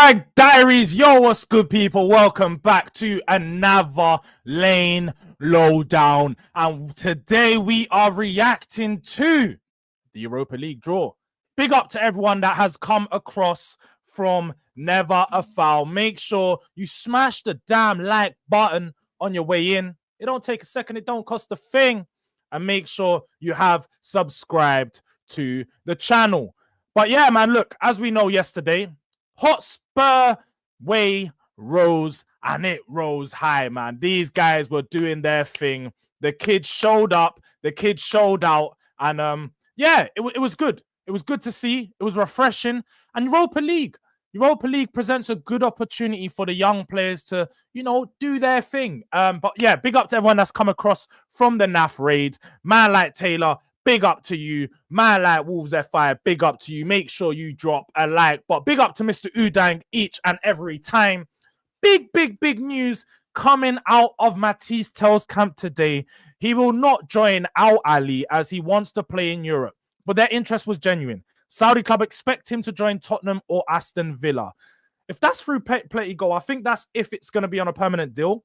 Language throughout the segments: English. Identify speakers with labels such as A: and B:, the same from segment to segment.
A: Durag Diaries, yo, what's good, people? Welcome back to another lane lowdown. And today we are reacting to the Europa League draw. Big up to everyone that has come across from Never a Foul. Make sure you smash the damn like button on your way in. It don't take a second, it don't cost a thing. And make sure you have subscribed to the channel. But yeah, man, look, as we know yesterday, Hotspur way rose and it rose high, man. These guys were doing their thing. The kids showed up, the kids showed out, and yeah, it was good. It was good to see. It was refreshing. And Europa League presents a good opportunity for the young players to, you know, do their thing. But yeah, big up to everyone that's come across from the NAF raid. Man like Taylor, big up to you. Man like Wolves F5, big up to you. Make sure you drop a like. But big up to Mr. Udang each and every time. Big news coming out of Matisse Tell's camp today. He will not join Al Ali as he wants to play in Europe. But their interest was genuine. Saudi club expect him to join Tottenham or Aston Villa. If that's through Play Go, I think that's if it's going to be on a permanent deal.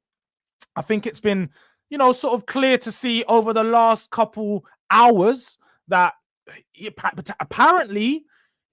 A: I think it's been, you know, sort of clear to see over the last couple hours that apparently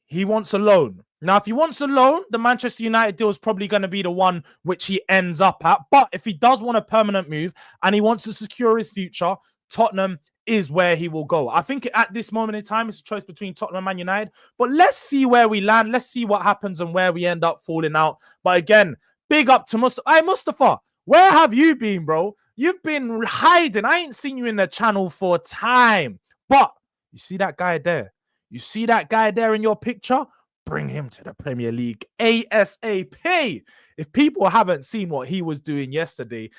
A: he wants a loan. Now, if he wants a loan, the Manchester United deal is probably going to be the one which he ends up at. But if he does want a permanent move and he wants to secure his future, Tottenham is where he will go. I think at this moment in time, it's a choice between Tottenham and Man United. But let's see where we land. Let's see what happens and where we end up falling out. But again, big up to Mustafa. Hey, Mustafa, where have you been, bro? You've been hiding. I ain't seen you in the channel for time. But you see that guy there? You see that guy there in your picture? Bring him to the Premier League ASAP. If people haven't seen what he was doing yesterday,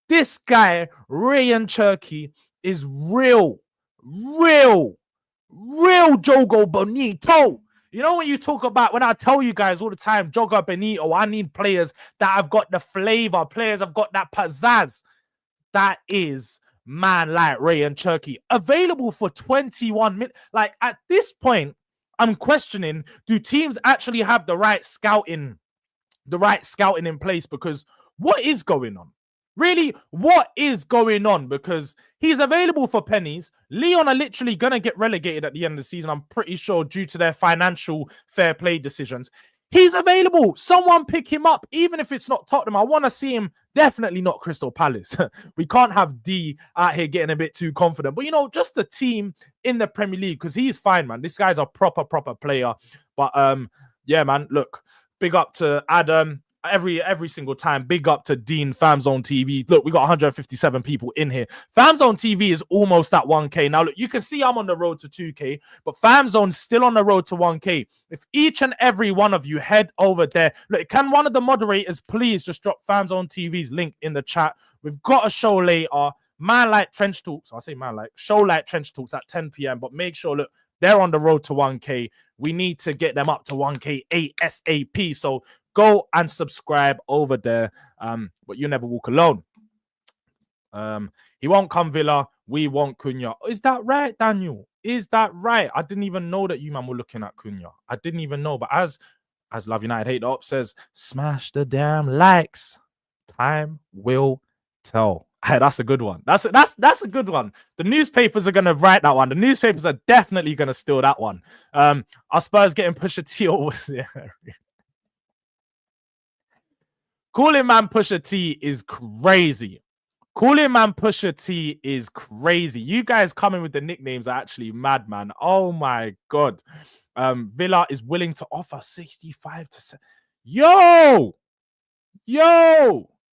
A: this guy, Ryan Cherky, is real Jogo Bonito. You know, when you talk about, when I tell you guys all the time, Jogo Bonito, I need players that have got the flavor, players have got that pizzazz. That is man like Ryan Cherky, available for 21 minutes. Like, at this point, I'm questioning, do teams actually have the right scouting in place? Because what is going on? Really, what is going on? Because he's available for pennies. Lyon are literally going to get relegated at the end of the season, I'm pretty sure, due to their financial fair play decisions. He's available. Someone pick him up, even if it's not Tottenham. I want to see him. Definitely not Crystal Palace. We can't have D out here getting a bit too confident. But, you know, just a team in the Premier League, because he's fine, man. This guy's a proper player. But, yeah, man, look, big up to Adam. Every single time, big up to Dean, FamZone TV. Look, we got 157 people in here. FamZone TV is almost at 1K. Now, look, you can see I'm on the road to 2K, but FamZone's still on the road to 1K. If each and every one of you head over there, look, can one of the moderators please just drop FamZone TV's link in the chat? We've got a show later. Man like Trench Talks. I say man like show like Trench Talks at 10 p.m. But make sure, look, they're on the road to 1K. We need to get them up to 1K ASAP. So go and subscribe over there. But you never walk alone. He won't come Villa. We want Cunha. Is that right, Daniel? Is that right? I didn't even know that you, man, were looking at Cunha. I didn't even know. But as Love United Hate the Op says, smash the damn likes. Time will tell. Hey, that's a good one. That's a good one. The newspapers are gonna write that one. The newspapers are definitely gonna steal that one. Our Spurs getting Pusha T. Yeah. Calling man Pusha T is crazy. Calling man Pusha T is crazy. You guys coming with the nicknames are actually mad, man. Oh my god. Villa is willing to offer 65 to 7. Yo.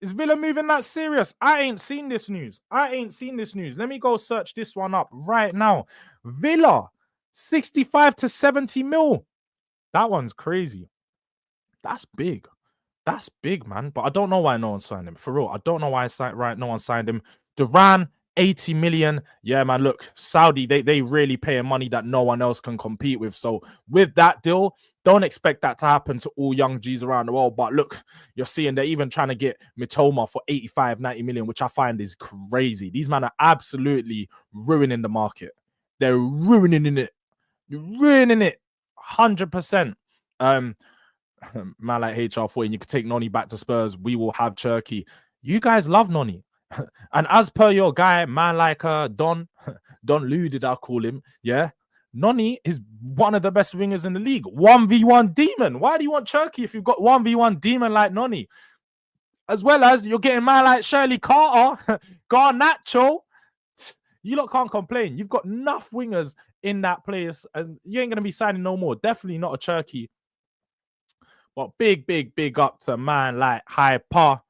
A: Is Villa moving that serious? I ain't seen this news. Let me go search this one up right now. Villa, 65 to 70 mil. That one's crazy. That's big. That's big, man. But I don't know why no one signed him. For real, I don't know why no one signed him. Duran, 80 million. Yeah, man, look, Saudi, they really paying money that no one else can compete with. So with that deal, don't expect that to happen to all young G's around the world. But look, you're seeing they're even trying to get Mitoma for 85, 90 million, which I find is crazy. These men are absolutely ruining the market. They're ruining it. 100%. Man like HR40, and you could take Noni back to Spurs. We will have Cherky. You guys love Noni. And as per your guy, man like Don Lou, did I call him? Yeah. Noni is one of the best wingers in the league. 1v1 demon. Why do you want Cherky if you've got 1v1 demon like Noni? As well as you're getting man like Shirley Carter, Garnacho. You lot can't complain. You've got enough wingers in that place, and you ain't going to be signing no more. Definitely not a Cherky. But big up to man like Hyper.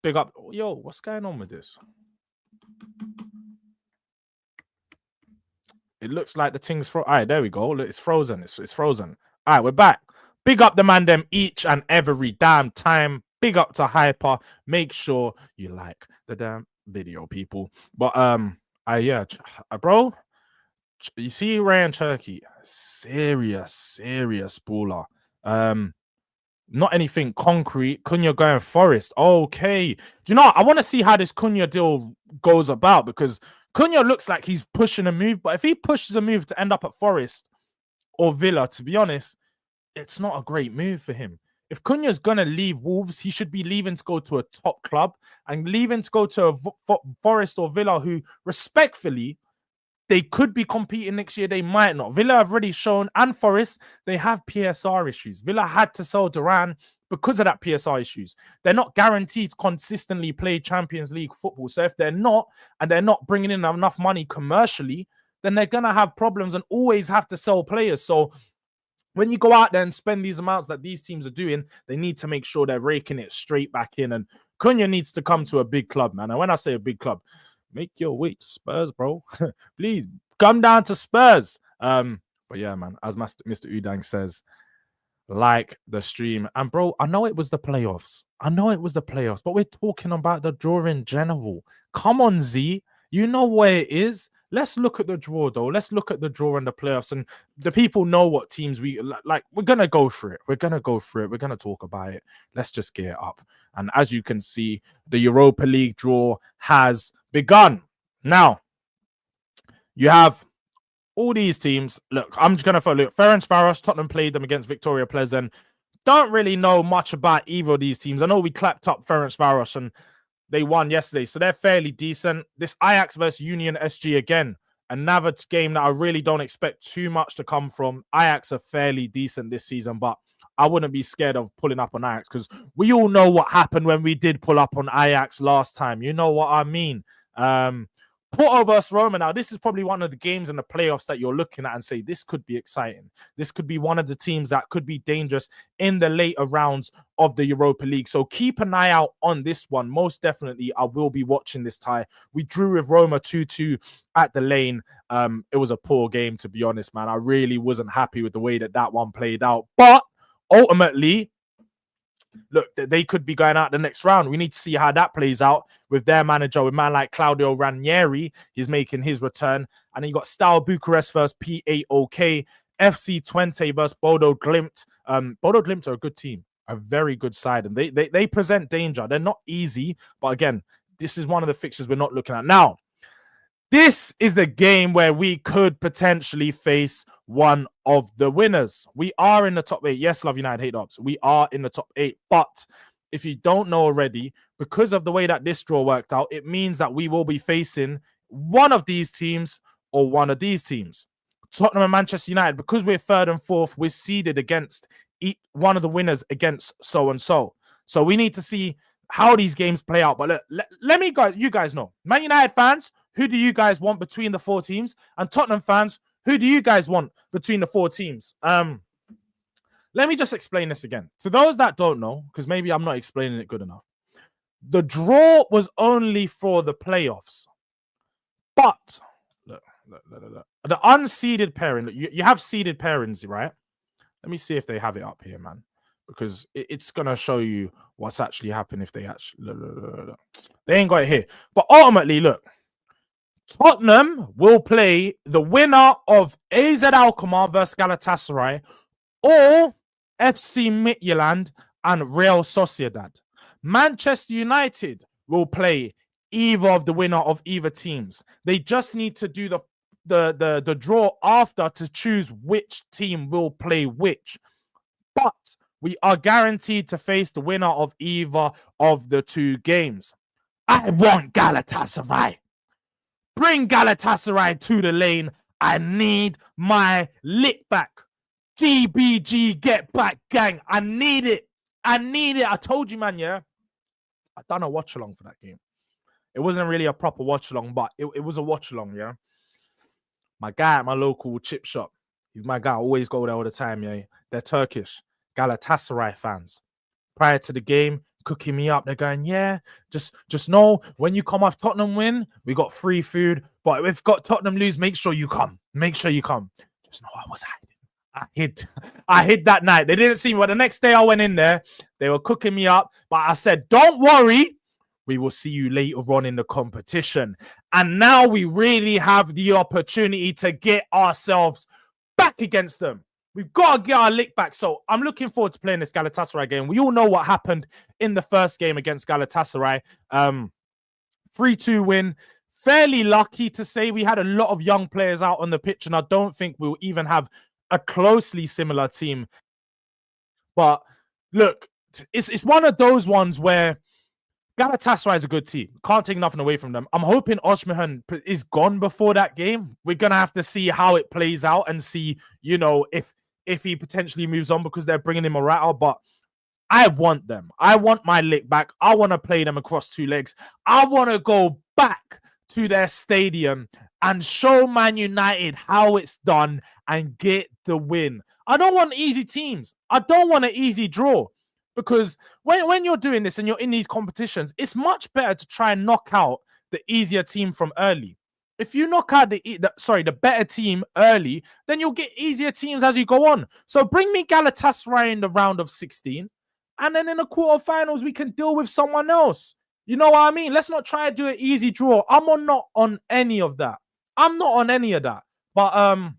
A: Big up. Yo, what's going on with this? It looks like the thing's frozen. All right, there we go. Look, it's frozen. It's frozen. All right, we're back. Big up the man them each and every damn time. Big up to Hyper. Make sure you like the damn video, people. But yeah, bro. You see Ryan Cherky, serious baller. Not anything concrete. Cunha going Forest. Okay. Do you know what? I want to see how this Cunha deal goes about, because Cunha looks like he's pushing a move, but if he pushes a move to end up at Forest or Villa, to be honest, it's not a great move for him. If Cunha's going to leave Wolves, he should be leaving to go to a top club and leaving to go to a Forest or Villa who, respectfully, they could be competing next year. They might not. Villa have already shown, and Forest, they have PSR issues. Villa had to sell Duran because of that PSR issues. They're not guaranteed to consistently play Champions League football. So if they're not, and they're not bringing in enough money commercially, then they're going to have problems and always have to sell players. So when you go out there and spend these amounts that these teams are doing, they need to make sure they're raking it straight back in. And Cunha needs to come to a big club, man. And when I say a big club, make your way to Spurs, bro. Please come down to Spurs. But yeah, man, as Mr. Udang says, like the stream. And bro, I know it was the playoffs. But we're talking about the draw in general. Come on, Z. You know where it is. Let's look at the draw, though. Let's look at the draw and the playoffs. And the people know what teams we like. We're going to go for it. We're going to talk about it. Let's just get it up. And as you can see, the Europa League draw has begun. Now, you have all these teams. Look, I'm just going to follow. Ferencváros, Tottenham played them against Victoria Pleasant. Don't really know much about either of these teams. I know we clapped up Ferencváros and they won yesterday, so they're fairly decent. This Ajax versus Union SG again, another game that I really don't expect too much to come from. Ajax are fairly decent this season, but I wouldn't be scared of pulling up on Ajax because we all know what happened when we did pull up on Ajax last time. You know what I mean? Porto versus Roma. Now, this is probably one of the games in the playoffs that you're looking at and say, this could be exciting. This could be one of the teams that could be dangerous in the later rounds of the Europa League. So keep an eye out on this one. Most definitely, I will be watching this tie. We drew with Roma 2-2 at the Lane. It was a poor game, to be honest, man. I really wasn't happy with the way that one played out. But ultimately, look, they could be going out the next round. We need to see how that plays out with their manager, with man like Claudio Ranieri. He's making his return. And then you got Steaua Bucharest versus PAOK, FC Twente versus Bodo Glimt. Bodo Glimt are a good team, a very good side. And they present danger. They're not easy. But again, this is one of the fixtures we're not looking at. Now, this is the game where we could potentially face one of the winners. We are in the top 8. Yes, Love United, hate ups. We are in the top 8. But if you don't know already, because of the way that this draw worked out, it means that we will be facing one of these teams or one of these teams. Tottenham and Manchester United, because we're 3rd and 4th, we're seeded against one of the winners against so-and-so. So we need to see how these games play out. But let me go. You guys know. Man United fans, who do you guys want between the 4 teams? And Tottenham fans, who do you guys want between the 4 teams? Let me just explain this again. To those that don't know, because maybe I'm not explaining it good enough. The draw was only for the playoffs. But look. The unseeded pairing, you have seeded pairings, right? Let me see if they have it up here, man. Because it's going to show you what's actually happened if they actually... They ain't got it here. But ultimately, look. Tottenham will play the winner of AZ Alkmaar versus Galatasaray or FC Midtjylland and Real Sociedad. Manchester United will play either of the winner of either teams. They just need to do the draw after to choose which team will play which. But we are guaranteed to face the winner of either of the two games. I want Galatasaray. Bring Galatasaray to the lane. I need my lick back. GBG, get back, gang. I need it. I told you, man, yeah. I done a watch along for that game. It wasn't really a proper watch along, but it was a watch along, yeah. My guy at my local chip shop, he's my guy. I always go there all the time, yeah. They're Turkish, Galatasaray fans. Prior to the game, cooking me up. They're going, yeah, just know when you come off Tottenham win, we got free food. But if Tottenham lose, make sure you come. Make sure you come. Just know I was hiding. I hid that night. They didn't see me. But the next day I went in there. They were cooking me up. But I said, don't worry. We will see you later on in the competition. And now we really have the opportunity to get ourselves back against them. We've got to get our lick back. So I'm looking forward to playing this Galatasaray game. We all know what happened in the first game against Galatasaray. 3-2 win. Fairly lucky to say. We had a lot of young players out on the pitch, and I don't think we'll even have a closely similar team. But look, it's one of those ones where Galatasaray is a good team. Can't take nothing away from them. I'm hoping Osman is gone before that game. We're going to have to see how it plays out and see, you know, if he potentially moves on because they're bringing in Morata. But I want them. I want my lick back. I want to play them across two legs. I want to go back to their stadium and show Man United how it's done and get the win. I don't want easy teams. I don't want an easy draw. Because when you're doing this and you're in these competitions, it's much better to try and knock out the easier team from early. If you knock out the better team early, then you'll get easier teams as you go on. So bring me Galatasaray in the round of 16, and then in the quarterfinals we can deal with someone else. You know what I mean? Let's not try to do an easy draw. Not on any of that. I'm not on any of that. But I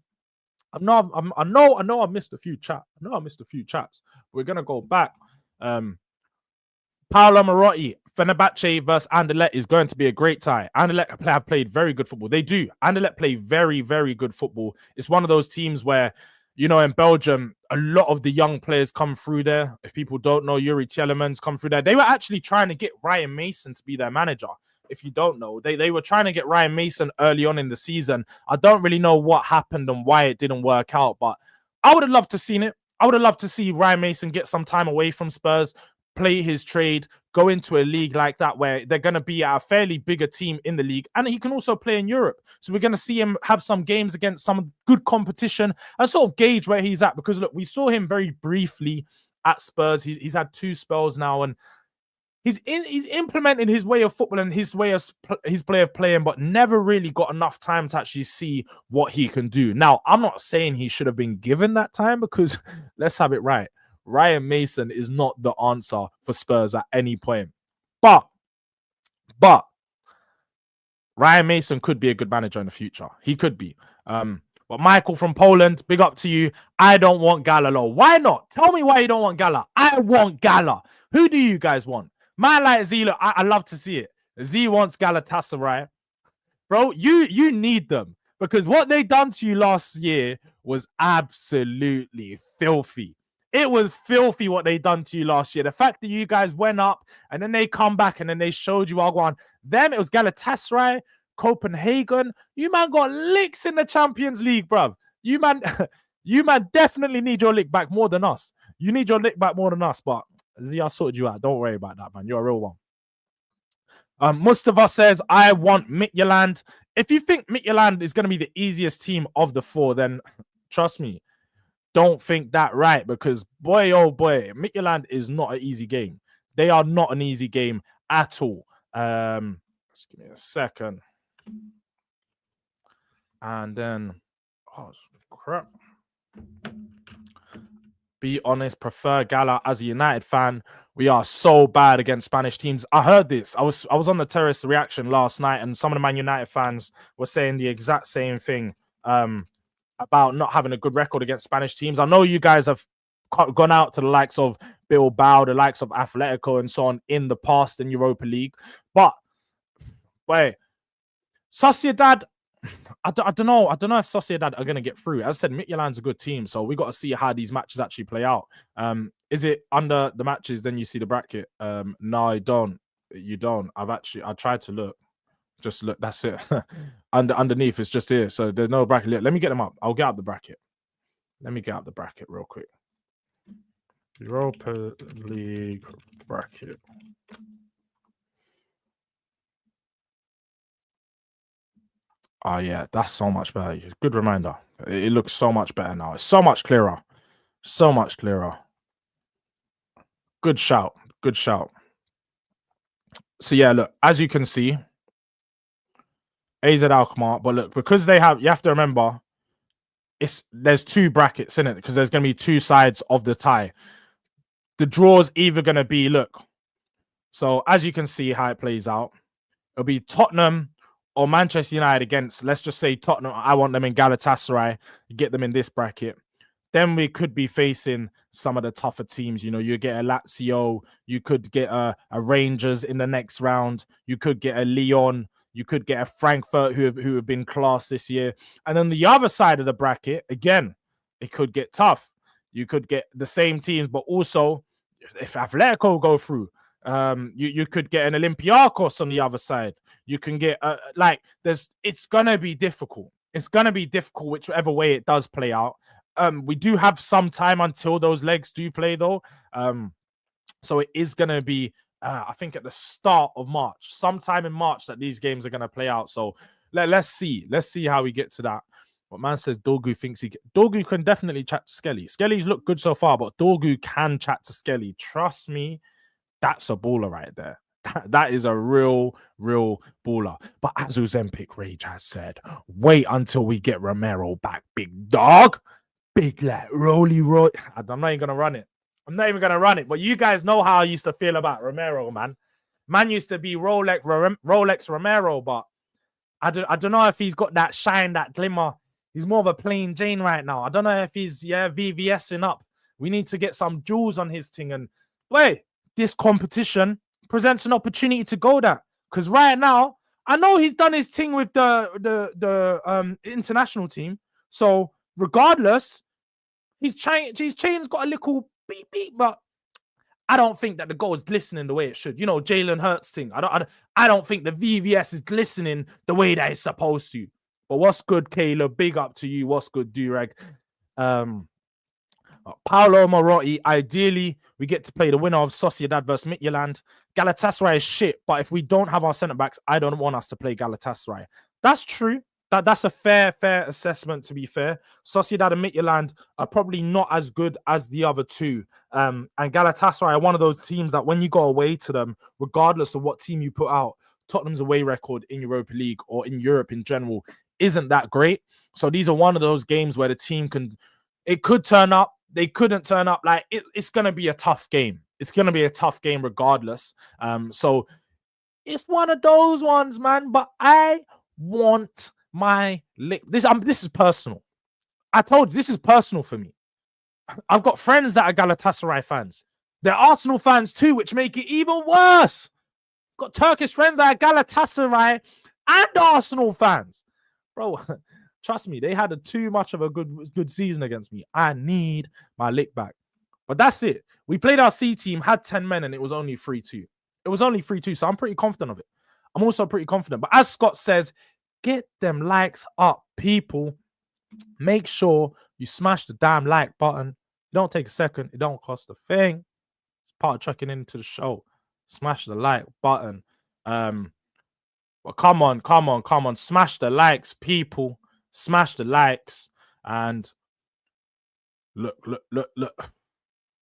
A: know I missed a few chats. We're gonna go back. Paolo Marotti, Fenerbahce versus Anderlecht is going to be a great tie. Anderlecht have played very good football. They do. Anderlecht play very, very good football. It's one of those teams where, you know, in Belgium, a lot of the young players come through there. If people don't know, Yuri Tielemans come through there. They were actually trying to get Ryan Mason to be their manager. If you don't know, they were trying to get Ryan Mason early on in the season. I don't really know what happened and why it didn't work out, but I would have loved to have seen it. I would have loved to see Ryan Mason get some time away from Spurs, play his trade, go into a league like that where they're going to be a fairly bigger team in the league. And he can also play in Europe. So we're going to see him have some games against some good competition and sort of gauge where he's at. Because, look, we saw him very briefly at Spurs. He's had 2 spells now, and he's implemented his way of football and his way of his play of playing, but never really got enough time to actually see what he can do. Now, I'm not saying he should have been given that time because let's have it right. Ryan Mason is not the answer for Spurs at any point. But Ryan Mason could be a good manager in the future. He could be. But Michael from Poland, big up to you. I don't want Gala. Why not? Tell me why you don't want Gala. I want Gala. Who do you guys want? Man like Z, look, I love to see it. Z wants Galatasaray. Bro, you need them. Because what they done to you last year was absolutely filthy. It was filthy what they done to you last year. The fact that you guys went up and then they come back and then they showed you Agwan. Then it was Galatasaray, Copenhagen. You man got licks in the Champions League, bruv. You man definitely need your lick back more than us. You need your lick back more than us, but I sorted you out. Don't worry about that, man. You're a real one. Mustafa says, I want Midtjylland. If you think Midtjylland is going to be the easiest team of the 4, then trust me, don't think that right, because boy, oh boy, Midtjylland is not an easy game. They are not an easy game at all. Just give me a second. And then, oh, crap. Be honest, prefer Gala as a United fan. We are so bad against Spanish teams. I heard this. I was on the Terrace reaction last night, and some of the Man United fans were saying the exact same thing about not having a good record against Spanish teams. I know you guys have gone out to the likes of Bilbao, the likes of Atletico, and so on in the past in Europa League. But wait, Sociedad, I don't know. I don't know if Sociedad are going to get through. As I said, Midtjylland's a good team, so we got to see how these matches actually play out. Is it under the matches? Then you see the bracket. No, I don't. You don't. I tried to look. Just look. That's it. Underneath, it's just here. So there's no bracket. Let me get them up. I'll get up the bracket. Let me get up the bracket real quick. Europa League bracket. Oh, yeah, that's so much better. Good reminder. It looks so much better now. It's so much clearer. So much clearer. Good shout. Good shout. So, yeah, look, as you can see, AZ Alkmaar, but look, because you have to remember, there's two brackets in it because there's going to be two sides of the tie. The draw's either going to be, look, so as you can see how it plays out, it'll be Tottenham or Manchester United against, let's just say Tottenham. I want them in Galatasaray, get them in this bracket. Then we could be facing some of the tougher teams. You know, you get a Lazio, you could get a Rangers in the next round, you could get a Lyon, you could get a Frankfurt who have been class this year. And then the other side of the bracket, again, it could get tough. You could get the same teams, but also if Atletico go through, you could get an Olympiacos on the other side. You can get it's gonna be difficult. It's gonna be difficult whichever way it does play out. We do have some time until those legs do play though. So it is gonna be I think at the start of March, sometime in March, that these games are gonna play out. So let's see how we get to that. What man says, Dorgu thinks Dorgu can definitely chat to Skelly. Skelly's looked good so far, but Dorgu can chat to Skelly. Trust me, that's a baller right there. That is a real baller. But as Uzempic Rage has said, wait until we get Romero back, big dog. Big like roly. I'm not even gonna run it. I'm not even gonna run it. But you guys know how I used to feel about Romero, man. Man used to be Rolex Romero, but I don't know if he's got that shine, that glimmer. He's more of a plain Jane right now. I don't know if he's VVSing up. We need to get some jewels on his thing. And wait, this competition presents an opportunity to go that. Because right now, I know he's done his thing with the international team. So regardless, his chain's got a little beep beep, but I don't think that the goal is glistening the way it should. You know, Jalen Hurts thing. I don't think the VVS is glistening the way that it's supposed to. But what's good, Caleb? Big up to you. What's good, Durag? Paolo Morotti. Ideally, we get to play the winner of Sociedad versus Midtjylland. Galatasaray is shit, but if we don't have our centre backs, I don't want us to play Galatasaray. That's true. That's a fair assessment, to be fair. Sociedad and Midtjylland are probably not as good as the other two. And Galatasaray are one of those teams that when you go away to them, regardless of what team you put out, Tottenham's away record in Europa League or in Europe in general isn't that great. So these are one of those games where the team could turn up. They couldn't turn up. Like it's going to be a tough game. It's going to be a tough game regardless. So it's one of those ones, man. But I want my lick. This is personal. I told you this is personal for me. I've got friends that are Galatasaray fans. They're Arsenal fans too, which make it even worse. Got Turkish friends that are Galatasaray and Arsenal fans. Bro, trust me, they had too much of a good season against me. I need my lick back. But that's it. We played our C team, had 10 men, and it was only 3-2. It was only 3-2, so I'm pretty confident of it. I'm also pretty confident. But as Scott says, get them likes up, people. Make sure you smash the damn like button. It don't take a second. It don't cost a thing. It's part of checking into the show. Smash the like button. But come on. Smash the likes, people. Smash the likes. And look.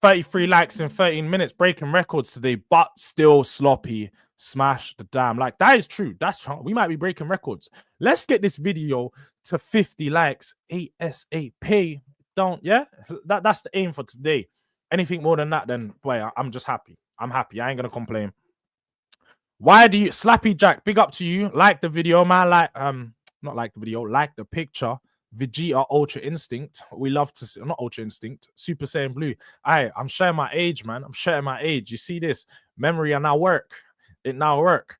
A: 33 likes in 13 minutes. Breaking records today, but still sloppy. Smash the damn like. That is true. We might be breaking records. Let's get this video to 50 likes ASAP. That's the aim for today. Anything more than that, then boy, I'm just happy. I'm happy. I ain't gonna complain. Why do you Slappy Jack? Big up to you. Like the video, man. Not like the video. Like the picture. Vegeta Ultra Instinct. We love to see, not Ultra Instinct. Super Saiyan Blue. I'm sharing my age, man. I'm sharing my age. You see this? Memory and now work. It now work.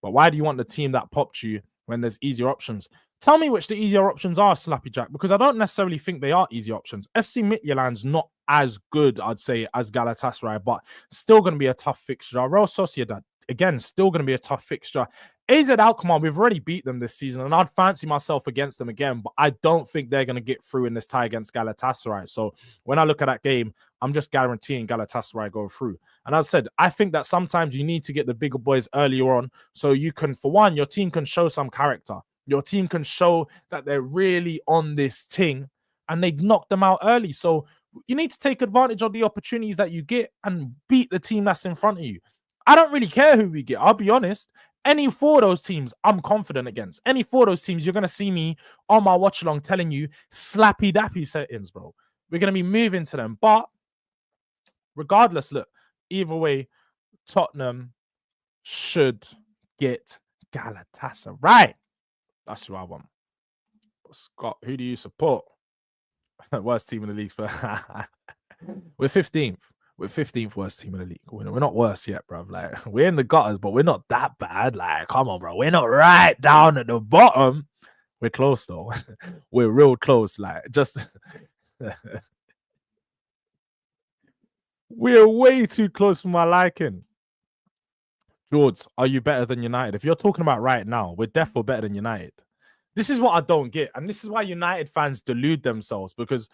A: But why do you want the team that popped you when there's easier options? Tell me which the easier options are, Slappy Jack, because I don't necessarily think they are easy options. FC Midtjylland's not as good, I'd say, as Galatasaray, but still going to be a tough fixture. Real Sociedad, again, still going to be a tough fixture. AZ Alkmaar, we've already beat them this season, and I'd fancy myself against them again, but I don't think they're going to get through in this tie against Galatasaray. So when I look at that game, I'm just guaranteeing Galatasaray go through. And as I said, I think that sometimes you need to get the bigger boys earlier on so you can, for one, your team can show some character. Your team can show that they're really on this thing and they knock them out early. So you need to take advantage of the opportunities that you get and beat the team that's in front of you. I don't really care who we get. I'll be honest. Any four of those teams, I'm confident against. Any four of those teams, you're going to see me on my watch along telling you slappy dappy settings, bro. We're going to be moving to them. But regardless, look, either way, Tottenham should get Galatasaray. That's what I want. Scott, who do you support? Worst team in the league. We're 15th. We're 15th worst team in the league. We're not worse yet, bro. Like, we're in the gutters, but we're not that bad. Like, come on, bro. We're not right down at the bottom. We're close, though. We're real close. Like, just... We're way too close for my liking. Jords, are you better than United? If you're talking about right now, we're definitely better than United. This is what I don't get. And this is why United fans delude themselves, because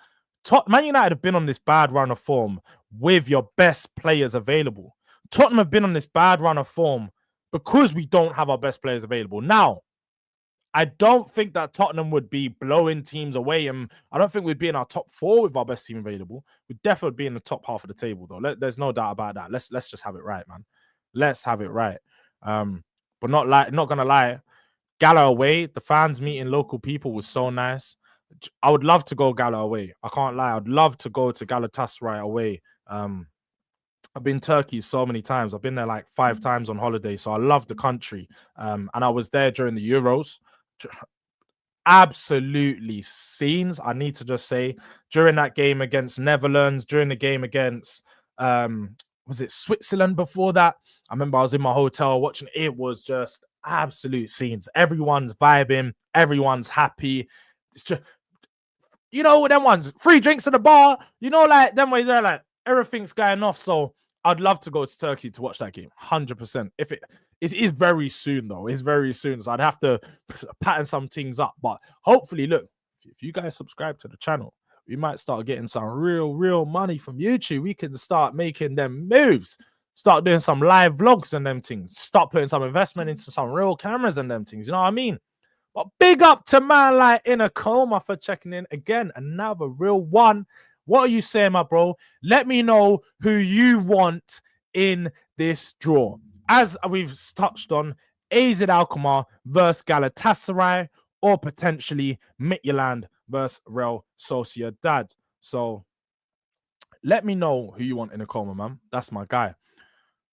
A: Man United have been on this bad run of form with your best players available. Tottenham have been on this bad run of form because we don't have our best players available. Now, I don't think that Tottenham would be blowing teams away, and I don't think we'd be in our top four with our best team available. We'd definitely be in the top half of the table, though. There's no doubt about that. Let's just have it right, man. Let's have it right. But not gonna lie, Gala away, the fans meeting local people was so nice. I would love to go Gala away. I can't lie. I'd love to go to Galatasaray away. I've been Turkey so many times. I've been there like 5 times on holiday, so I love the country. And I was there during the Euros. Absolutely scenes, I need to just say, during that game against Netherlands, during the game against was it Switzerland before that? I remember I was in my hotel watching. It was just absolute scenes. Everyone's vibing, everyone's happy. It's just, you know, them ones, free drinks at the bar, you know, like them ways there, like everything's going off. So I'd love to go to Turkey to watch that game, 100%. If it is very soon, though. It's very soon, so I'd have to pattern some things up. But hopefully, look, if you guys subscribe to the channel, we might start getting some real money from YouTube. We can start making them moves, start doing some live vlogs and them things, start putting some investment into some real cameras and them things. You know what I mean? But big up to man like In a Coma for checking in again. Another real one. What are you saying, my bro? Let me know who you want in this draw. As we've touched on, AZ Alkmaar versus Galatasaray, or potentially Midtjylland versus Real Sociedad. So let me know who you want in a coma, man. That's my guy.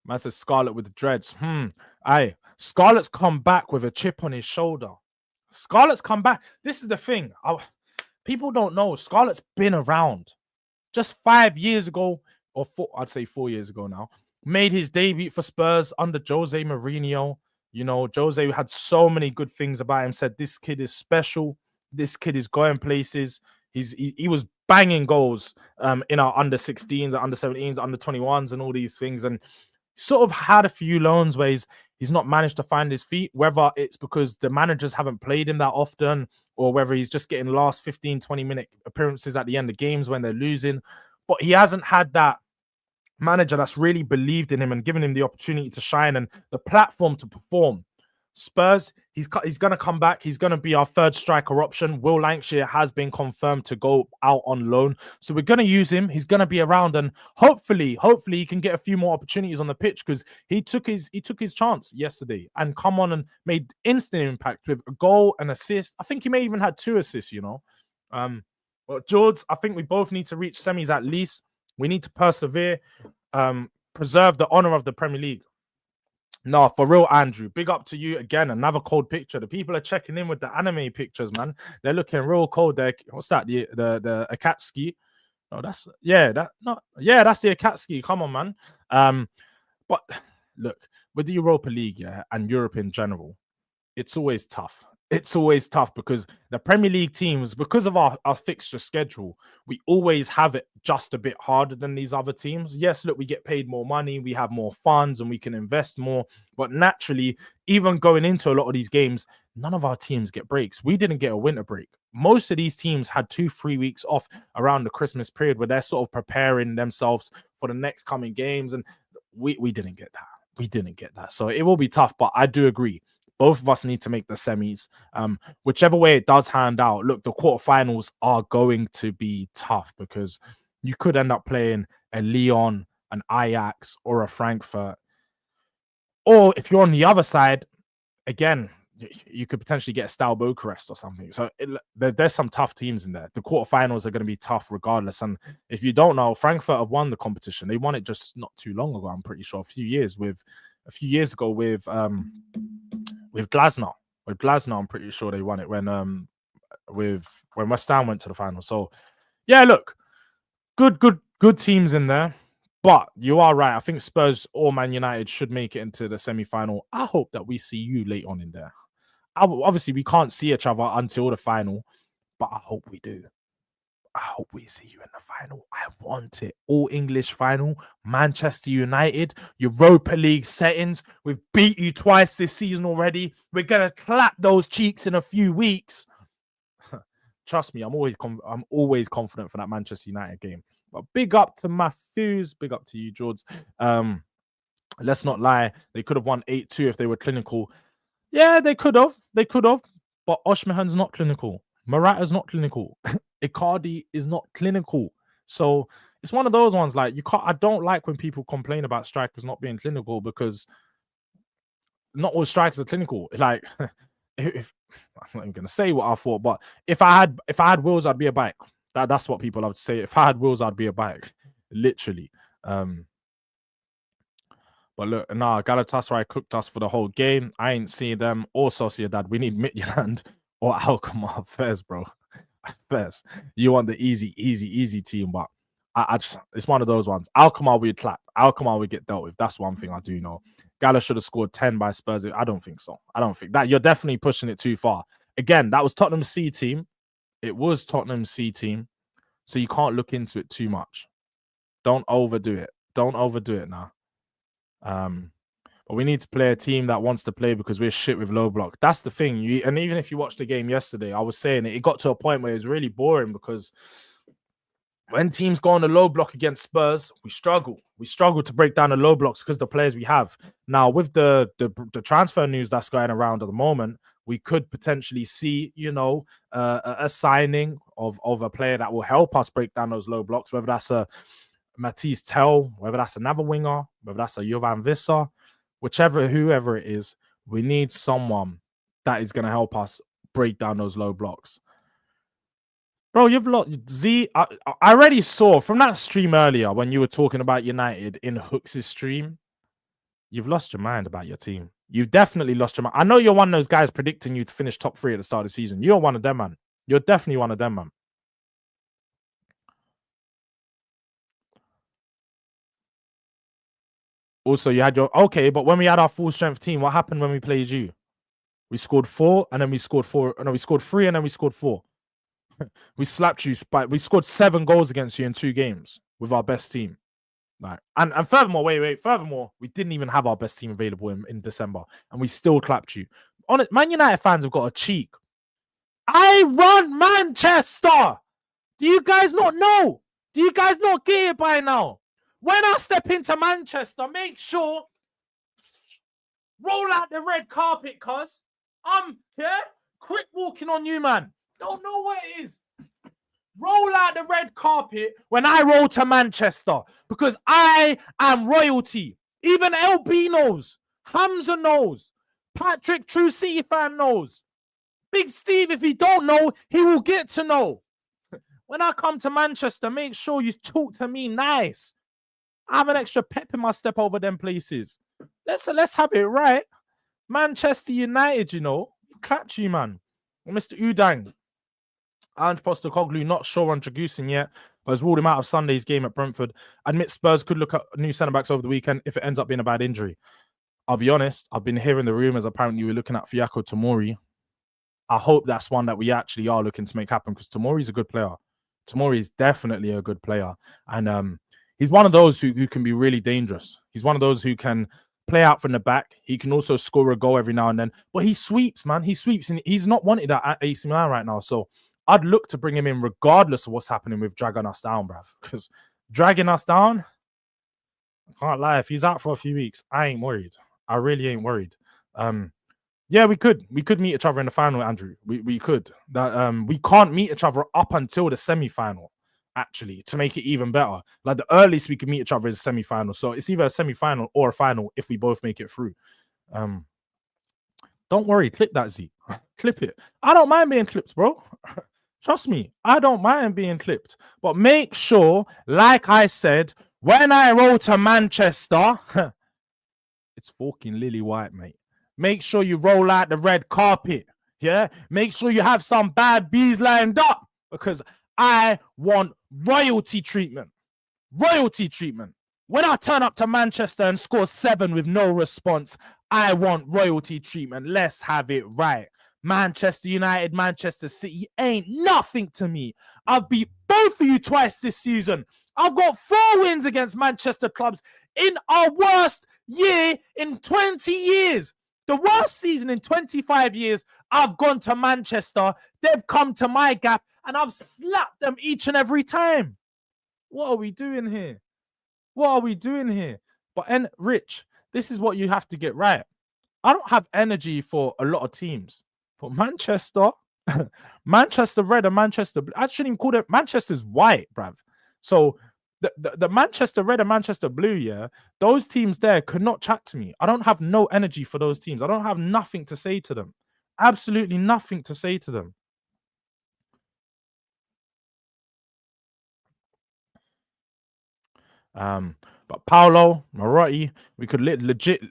A: Man says Scarlett with the dreads. Aye. Scarlett's come back with a chip on his shoulder. Scarlett's come back. This is the thing. People don't know. Scarlett's been around. Just 5 years ago, or I'd say 4 years ago now, made his debut for Spurs under Jose Mourinho. You know, Jose had so many good things about him, said this kid is special. This kid is going places. He was banging goals in our under 16s, under 17s, under 21s, and all these things. And sort of had a few loans where he's not managed to find his feet, whether it's because the managers haven't played him that often or whether he's just getting last 15, 20-minute appearances at the end of games when they're losing. But he hasn't had that manager that's really believed in him and given him the opportunity to shine and the platform to perform. Spurs, he's going to come back. He's going to be our third striker option. Will Lancashire has been confirmed to go out on loan. So we're going to use him. He's going to be around, and hopefully he can get a few more opportunities on the pitch, because he took his chance yesterday and come on and made instant impact with a goal and assist. I think he may even had 2 assists, you know. But Jords, I think we both need to reach semis at least. We need to persevere, preserve the honor of the Premier League. No, for real, Andrew. Big up to you again. Another cold picture. The people are checking in with the anime pictures, man. They're looking real cold. What's that? The Akatsuki. No, that's that's the Akatsuki. Come on, man. But look, with the Europa League, and Europe in general, it's always tough. it's always tough because the Premier League teams, because of our fixture schedule, we always have it just a bit harder than these other teams. Yes, look, we get paid more money, we have more funds, and we can invest more. But naturally, even going into a lot of these games, none of our teams get breaks. We didn't get a winter break. Most of these teams had 2-3 weeks off around the Christmas period where they're sort of preparing themselves for the next coming games. And we didn't get that. We didn't get that. So it will be tough, but I do agree. Both of us need to make the semis. Whichever way it does hand out, look, the quarterfinals are going to be tough because you could end up playing a Lyon, an Ajax, or a Frankfurt. Or if you're on the other side, again, you could potentially get a Steaua Bucharest or something. So there's some tough teams in there. The quarterfinals are going to be tough regardless. And if you don't know, Frankfurt have won the competition. They won it just not too long ago, I'm pretty sure, a few years ago with Glasner. With Glasner, I'm pretty sure they won it when West Ham went to the final. So yeah, look, good teams in there. But you are right. I think Spurs or Man United should make it into the semi-final. I hope that we see you late on in there. Obviously, we can't see each other until the final, but I hope we do. I hope we see you in the final. I want it. All English final, Manchester United, Europa League settings. We've beat you twice this season already. We're going to clap those cheeks in a few weeks. Trust me, I'm always confident for that Manchester United game. But big up to Matthews. Big up to you, Jords. Let's not lie. They could have won 8-2 if they were clinical. Yeah, they could have. But Oshmahan's not clinical. Morata's not clinical. Icardi is not clinical. So it's one of those ones like I don't like when people complain about strikers not being clinical because not all strikers are clinical. Like if I'm not even gonna say what I thought, but if I had wheels, I'd be a bike. That's what people love to say. If I had wheels, I'd be a bike. Literally. But look, Galatasaray cooked us for the whole game. I ain't seen them or Sociedad. We need Midtjylland or Alkmaar. Fairs, bro. Fairs. You want the easy team, but it's one of those ones. Alkmaar we'd clap. Alkmaar we get dealt with. That's one thing I do know. Gala should have scored 10 by Spurs. I don't think so. I don't think that. You're definitely pushing it too far. Again, that was Tottenham's C team. It was Tottenham's C team. So you can't look into it too much. Don't overdo it. Don't overdo it now. But we need to play a team that wants to play because we're shit with low block. That's the thing. And even if you watched the game yesterday, I was saying it got to a point where it was really boring because when teams go on the low block against Spurs, we struggle. We struggle to break down the low blocks because the players we have. Now, with the transfer news that's going around at the moment, we could potentially see, a signing of a player that will help us break down those low blocks, whether that's a Matisse Tell, whether that's another winger, whether that's a Jovan Visser, whoever it is, we need someone that is going to help us break down those low blocks. Bro, you've lost Z. I already saw from that stream earlier when you were talking about United in Hooks' stream. You've lost your mind about your team. You've definitely lost your mind. I know you're one of those guys predicting you to finish top 3 at the start of the season. You're one of them, man. You're definitely one of them, man. Also, you had but when we had our full strength team, what happened when we played you? We scored 4 and then we scored 4. No, we scored 3 and then we scored 4. We slapped you. We scored 7 goals against you in 2 games with our best team. Like, and furthermore, furthermore, we didn't even have our best team available in December, and we still clapped you. On it, Man United fans have got a cheek. I run Manchester. Do you guys not know? Do you guys not get it by now? When I step into Manchester, make sure roll out the red carpet, cuz I'm quick walking on you, man. Don't know what it is. Roll out the red carpet when I roll to Manchester because I am royalty. Even LB knows. Hamza knows. Patrick, True City fan, knows. Big Steve, if he don't know, he will get to know. When I come to Manchester, make sure you talk to me nice. I have an extra pep in my step over them places. Let's have it right. Manchester United, clapped you, man. Mr. Udang. And Postecoglou not sure on Dragusin yet, but has ruled him out of Sunday's game at Brentford. Admit Spurs could look at new centre-backs over the weekend if it ends up being a bad injury. I'll be honest, I've been hearing the rumours apparently we're looking at Fiaco Tomori. I hope that's one that we actually are looking to make happen because Tomori's a good player. Tomori is definitely a good player. And he's one of those who can be really dangerous. He's one of those who can play out from the back. He can also score a goal every now and then. But he sweeps, man. He sweeps. And he's not wanted at AC Milan right now. So I'd look to bring him in regardless of what's happening with dragging us down, bruv. Because dragging us down, I can't lie. If he's out for a few weeks, I ain't worried. I really ain't worried. Yeah, we could meet each other in the final, Andrew. We could. That we can't meet each other up until the semi-final, actually, to make it even better. Like the earliest we could meet each other is a semi-final. So it's either a semi-final or a final if we both make it through. Don't worry, clip that, Z. Clip it. I don't mind being clipped, bro. Trust me, I don't mind being clipped. But make sure, like I said, when I roll to Manchester, it's fucking lily white, mate. Make sure you roll out the red carpet. Yeah? Make sure you have some bad bees lined up because I want royalty treatment. Royalty treatment. When I turn up to Manchester and score 7 with no response, I want royalty treatment. Let's have it right. Manchester United, Manchester City ain't nothing to me. I've beat both of you twice this season. I've got 4 wins against Manchester clubs in our worst year in 20 years. The worst season in 25 years, I've gone to Manchester. They've come to my gap, and I've slapped them each and every time. What are we doing here? What are we doing here? But, Rich, this is what you have to get right. I don't have energy for a lot of teams. But Manchester, Manchester Red and Manchester Blue, I shouldn't even call it Manchester's white, bruv. So the Manchester Red and Manchester Blue, yeah, those teams there could not chat to me. I don't have no energy for those teams. I don't have nothing to say to them. Absolutely nothing to say to them. But Paolo, Marotti, we could legitly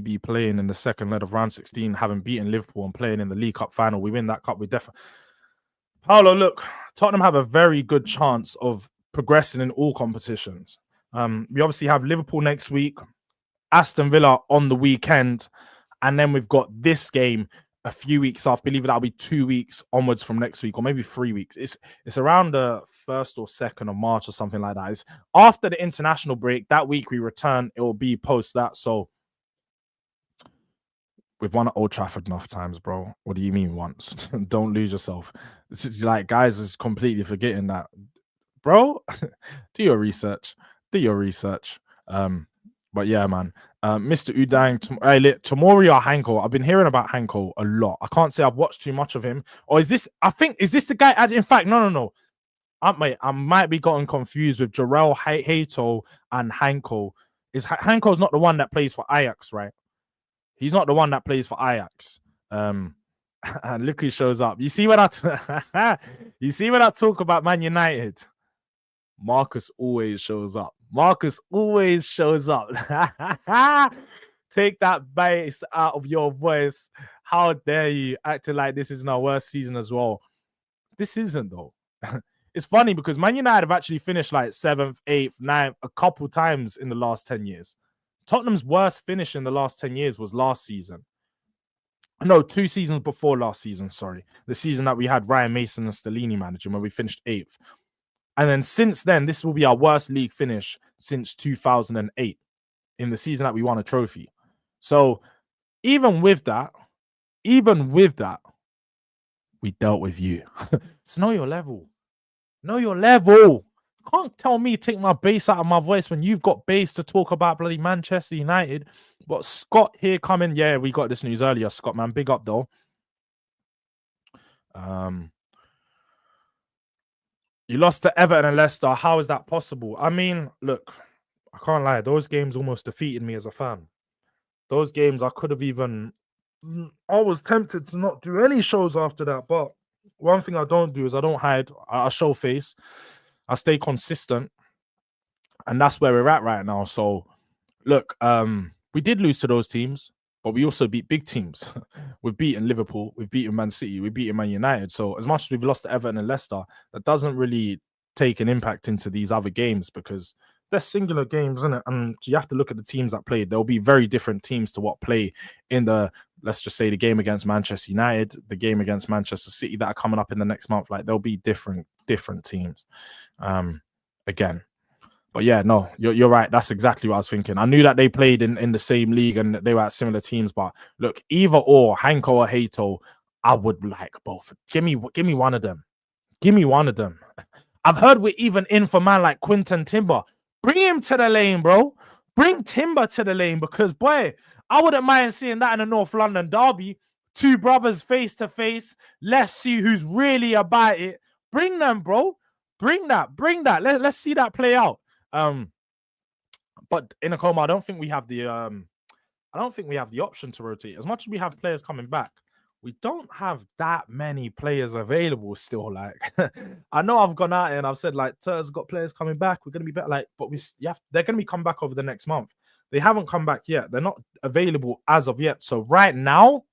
A: be playing in the second leg of round 16, having beaten Liverpool and playing in the League Cup final. We win that cup, we definitely. Paolo, look, Tottenham have a very good chance of progressing in all competitions. We obviously have Liverpool next week, Aston Villa on the weekend, and then we've got this game a few weeks off. I believe that'll be 2 weeks onwards from next week, or maybe 3 weeks. It's around the 1st or 2nd of March or something like that. It's after the international break. That week we return. It will be post that. So we've won at Old Trafford enough times, bro. What do you mean once? Don't lose yourself. It's like guys is completely forgetting that, bro. Do your research. Do your research. But yeah, man. Mr. Udang, Tomori or Hanko? I've been hearing about Hanko a lot. I can't say I've watched too much of him. Or is this the guy? In fact, no. I might be getting confused with Jarrell Hato and Hanko. Hanko's not the one that plays for Ajax, right? He's not the one that plays for Ajax. And look who shows up. You see when I talk about Man United? Marcus always shows up. Marcus always shows up. Take that bass out of your voice. How dare you acting like this isn't our worst season as well? This isn't, though. It's funny because Man United have actually finished like 7th, 8th, 9th a couple times in the last 10 years. Tottenham's worst finish in the last 10 years was last season. No, 2 seasons before last season, sorry. The season that we had Ryan Mason and Stellini managing, where we finished 8th. And then since then, this will be our worst league finish since 2008 in the season that we won a trophy. So even with that, we dealt with you. So know your level. Know your level. Can't tell me take my bass out of my voice when you've got bass to talk about bloody Manchester United. But Scott here coming. Yeah, we got this news earlier, Scott, man. Big up, though. You lost to Everton and Leicester. How is that possible? I mean, look, I can't lie. Those games almost defeated me as a fan. Those games, I could have even... I was tempted to not do any shows after that. But one thing I don't do is I don't hide. I show face. I stay consistent. And that's where we're at right now. So, look, we did lose to those teams. But we also beat big teams. We've beaten Liverpool. We've beaten Man City. We've beaten Man United. So as much as we've lost to Everton and Leicester, that doesn't really take an impact into these other games because they're singular games, isn't it? And you have to look at the teams that played. There'll be very different teams to what play in the, let's just say, the game against Manchester United, the game against Manchester City that are coming up in the next month. Like, there'll be different teams. Again. But yeah, no, you're right. That's exactly what I was thinking. I knew that they played in the same league and they were at similar teams. But look, either or, Hanko or Hato, I would like both. Give me one of them. Give me one of them. I've heard we're even in for man like Quinton Timber. Bring him to the lane, bro. Bring Timber to the lane because, boy, I wouldn't mind seeing that in a North London derby. Two brothers face to face. Let's see who's really about it. Bring them, bro. Bring that. Let's see that play out. But in a coma, I don't think we have the option to rotate. As much as we have players coming back, we don't have that many players available still. Like, I know I've gone out and I've said like Tur's got players coming back. We're gonna be better. Like, but they're gonna be coming back over the next month. They haven't come back yet. They're not available as of yet. So right now,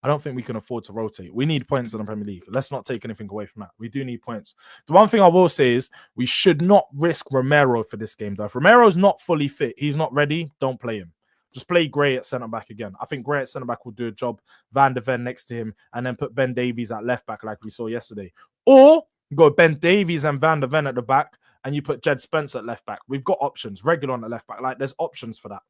A: I don't think we can afford to rotate. We need points in the Premier League. Let's not take anything away from that. We do need points. The one thing I will say is we should not risk Romero for this game, though. If Romero's not fully fit, he's not ready, don't play him. Just play Gray at centre-back again. I think Gray at centre-back will do a job. Van de Ven next to him, and then put Ben Davies at left-back like we saw yesterday. Or go Ben Davies and Van de Ven at the back, and you put Jed Spence at left-back. We've got options. Regular on the left-back. Like, there's options for that.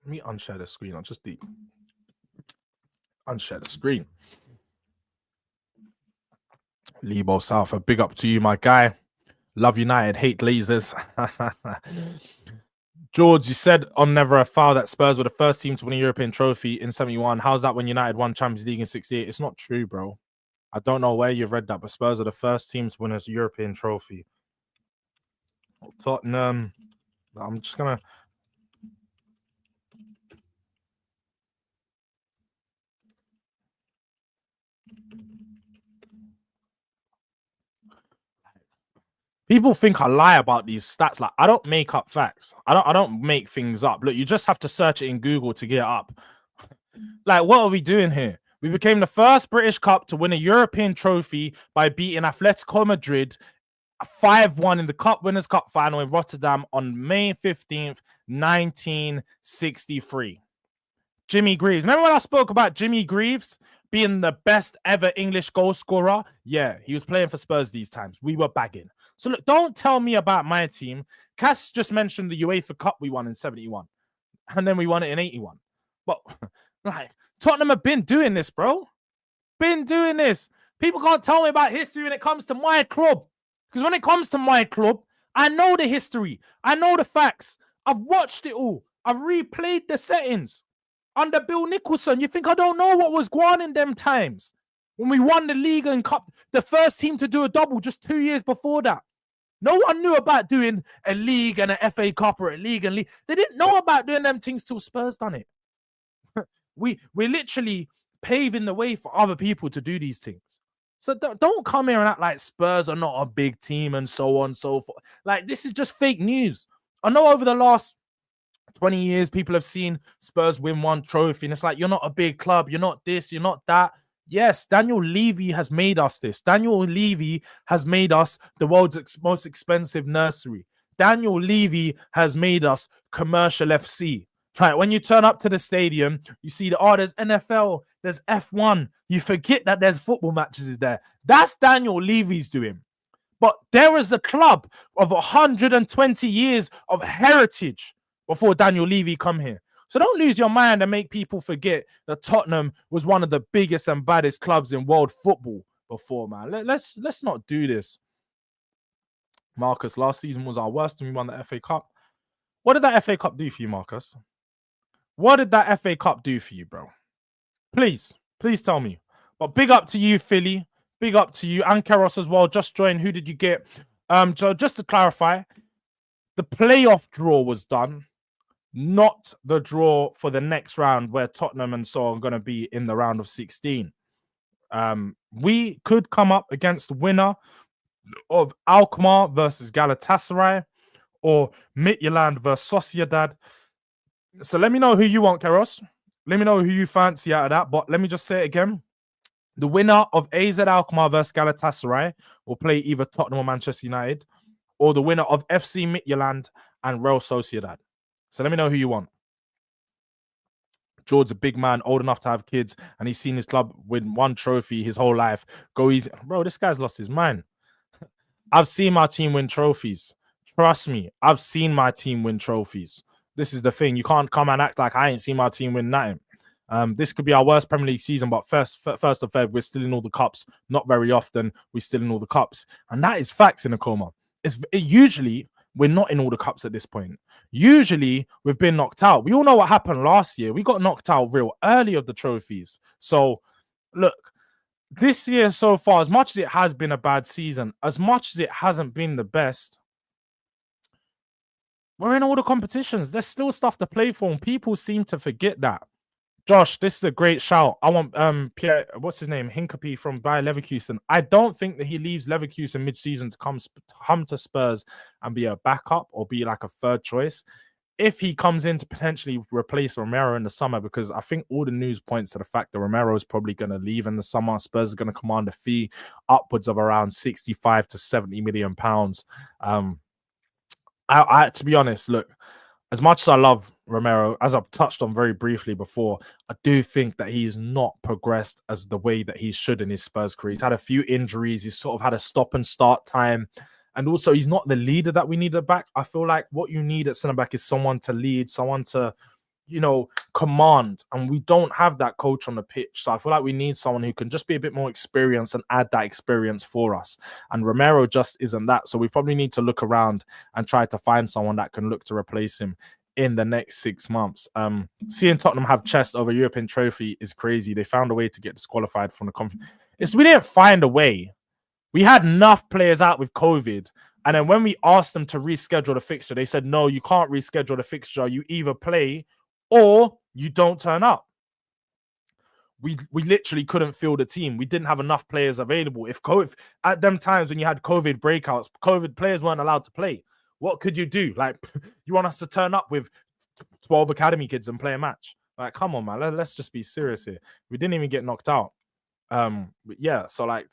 A: Let me unshare the screen. I'll just unshare the screen. Lebo South, a big up to you, my guy. Love United, hate Glazers. Jords, you said on Never a Foul that Spurs were the first team to win a European trophy in 71. How's that when United won Champions League in 68? It's not true, bro. I don't know where you've read that, but Spurs are the first team to win a European trophy. Tottenham. I'm just going to... People think I lie about these stats. Like, I don't make up facts. I don't make things up. Look, you just have to search it in Google to get it up. Like, what are we doing here? We became the first British Cup to win a European trophy by beating Atletico Madrid 5-1 in the Cup Winners' Cup final in Rotterdam on May 15th, 1963. Jimmy Greaves. Remember when I spoke about Jimmy Greaves being the best ever English goal scorer? Yeah, he was playing for Spurs these times. We were bagging. So look, don't tell me about my team. Cass just mentioned the UEFA Cup we won in 71. And then we won it in 81. But like, Tottenham have been doing this, bro. Been doing this. People can't tell me about history when it comes to my club. Because when it comes to my club, I know the history. I know the facts. I've watched it all. I've replayed the settings. Under Bill Nicholson, you think I don't know what was going on in them times? When we won the league and cup, the first team to do a double just 2 years before that. No one knew about doing a league and an FA Cup or a league and league. They didn't know about doing them things till Spurs done it. We're literally paving the way for other people to do these things. So don't come here and act like Spurs are not a big team and so on and so forth. Like, this is just fake news. I know over the last 20 years, people have seen Spurs win one trophy, and it's like, you're not a big club, you're not this, you're not that. Yes, Daniel Levy has made us this. Daniel Levy has made us the world's most expensive nursery. Daniel Levy has made us commercial FC. Like, when you turn up to the stadium, you see there's NFL, there's F1. You forget that there's football matches there. That's Daniel Levy's doing. But there is a club of 120 years of heritage before Daniel Levy come here. So don't lose your mind and make people forget that Tottenham was one of the biggest and baddest clubs in world football before, man. Let's not do this. Marcus, last season was our worst and we won the FA Cup. What did that FA Cup do for you, Marcus? What did that FA Cup do for you, bro? Please tell me. But big up to you, Philly. Big up to you. And Keros as well. Just joined. Who did you get? So just to clarify, the playoff draw was done. Not the draw for the next round where Tottenham and so on are going to be in the round of 16. We could come up against the winner of Alkmaar versus Galatasaray or Midtjylland versus Sociedad. So let me know who you want, Keros. Let me know who you fancy out of that. But let me just say it again. The winner of AZ Alkmaar versus Galatasaray will play either Tottenham or Manchester United, or the winner of FC Midtjylland and Real Sociedad. So let me know who you want. Jords a big man, old enough to have kids, and he's seen his club win one trophy his whole life. Go easy. Bro, this guy's lost his mind. I've seen my team win trophies. Trust me, I've seen my team win trophies. This is the thing. You can't come and act like I ain't seen my team win nothing. This could be our worst Premier League season, but first of Feb, we're still in all the cups. Not very often, we're still in all the cups. And that is facts in a coma. Usually, we're not in all the cups at this point. Usually, we've been knocked out. We all know what happened last year. We got knocked out real early of the trophies. So, look, this year so far, as much as it has been a bad season, as much as it hasn't been the best, we're in all the competitions. There's still stuff to play for, and people seem to forget that. Josh, this is a great shout. I want Pierre, what's his name? Hincapie from Bayer Leverkusen. I don't think that he leaves Leverkusen mid-season to come to Spurs and be a backup or be like a third choice. If he comes in to potentially replace Romero in the summer, because I think all the news points to the fact that Romero is probably going to leave in the summer. Spurs are going to command a fee upwards of around 65 to 70 million pounds. I to be honest, look, as much as I love Romero, as I've touched on very briefly before, I do think that he's not progressed as the way that he should in his Spurs career. He's had a few injuries. He's sort of had a stop and start time. And also, he's not the leader that we need at back. I feel like what you need at centre back is someone to lead, someone to, command. And we don't have that coach on the pitch. So I feel like we need someone who can just be a bit more experienced and add that experience for us. And Romero just isn't that. So we probably need to look around and try to find someone that can look to replace him in the next 6 months. Seeing Tottenham have chest over European trophy is crazy. They found a way to get disqualified from the conference. We didn't find a way. We had enough players out with COVID. And then when we asked them to reschedule the fixture, they said, no, you can't reschedule the fixture. You either play or you don't turn up. We literally couldn't field the team. We didn't have enough players available. If at them times when you had COVID breakouts, COVID players weren't allowed to play. What could you do? Like, you want us to turn up with 12 academy kids and play a match? Like, come on, man. Let's just be serious here. We didn't even get knocked out. But yeah, so like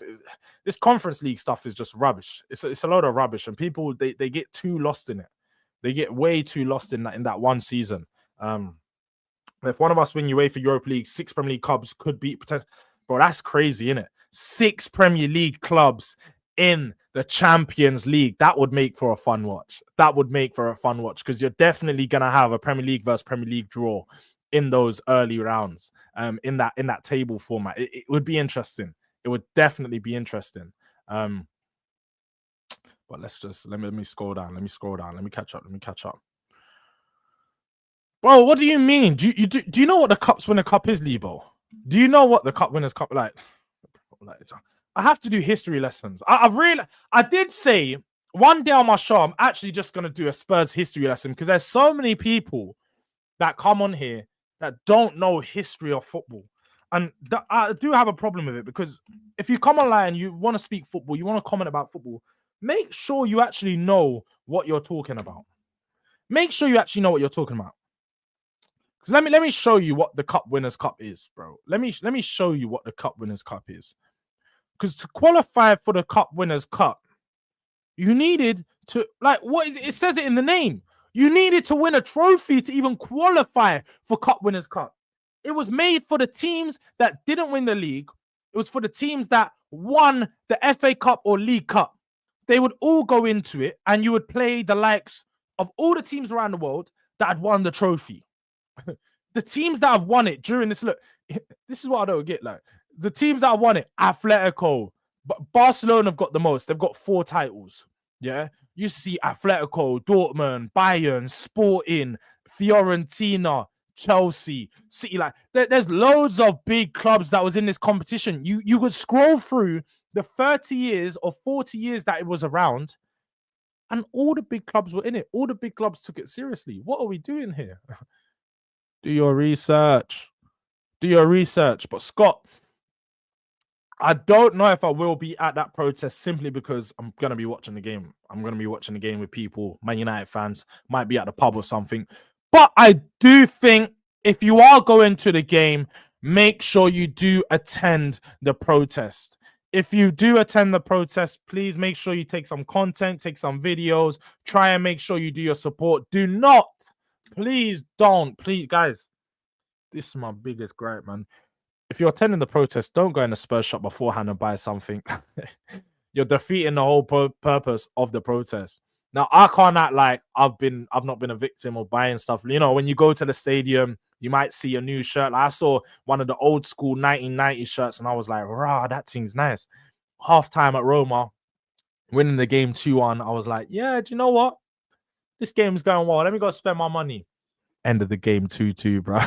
A: this Conference League stuff is just rubbish. It's a load of rubbish, and people they get too lost in it. They get way too lost in that one season. If one of us win UEFA Europa League, 6 Premier League clubs could beat potential. Bro, that's crazy, isn't it? 6 Premier League clubs in the Champions League. That would make for a fun watch. Because you're definitely gonna have a Premier League versus Premier League draw in those early rounds, in that table format. It would be interesting. It would definitely be interesting. But let me scroll down. Let me catch up. Bro, what do you mean? Do you know what the Cups Winner Cup is, Lebo? Do you know what the Cup Winners' Cup like? I have to do history lessons. I did say one day on my show, I'm actually just gonna do a Spurs history lesson, because there's so many people that come on here that don't know history of football. And I do have a problem with it, because if you come online and you want to speak football, you want to comment about football, make sure you actually know what you're talking about. Because let me show you what the Cup Winners' Cup is, bro. Let me show you what the Cup Winners' Cup is. Because to qualify for the Cup Winners' Cup, you needed to, like, what is it? It says it in the name. You needed to win a trophy to even qualify for Cup Winners' Cup. It was made for the teams that didn't win the league. It was for the teams that won the FA Cup or League Cup. They would all go into it, and you would play the likes of all the teams around the world that had won the trophy. The teams that have won it during this, look, this is what I don't get. Like, the teams that have won it, Atletico, but Barcelona have got the most. They've got 4 titles. Yeah, you see Atletico, Dortmund, Bayern, Sporting, Fiorentina, Chelsea, City. Like, there's loads of big clubs that was in this competition. You could scroll through the 30 years or 40 years that it was around, and all the big clubs were in it. All the big clubs took it seriously. What are we doing here? Do your research. But Scott, I don't know if I will be at that protest, simply because I'm going to be watching the game. I'm going to be watching the game with people, Man United fans, might be at the pub or something. But I do think if you are going to the game, make sure you do attend the protest. If you do attend the protest, please make sure you take some content, take some videos, try and make sure you do your support. Do not, please don't, please, guys, this is my biggest gripe, man. If you're attending the protest, don't go in the Spurs shop beforehand and buy something. You're defeating the whole purpose of the protest. Now, I can't act like I've not been a victim of buying stuff. You know, when you go to the stadium, you might see a new shirt. Like I saw one of the old school 1990 shirts, and I was like, rah, that thing's nice. Halftime at Roma, winning the game 2-1. I was like, yeah, do you know what? This game's going well. Let me go spend my money. End of the game 2-2, bro.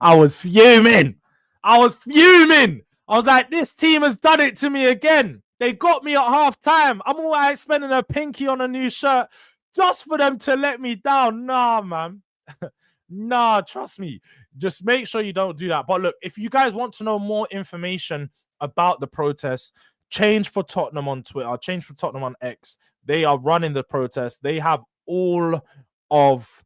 A: I was fuming. I was like, this team has done it to me again. They got me at half time. I'm all right spending a pinky on a new shirt just for them to let me down. Nah, man. Nah, trust me. Just make sure you don't do that. But look, if you guys want to know more information about the protests, change for Tottenham on Twitter, change for Tottenham on X. They are running the protest. They have all of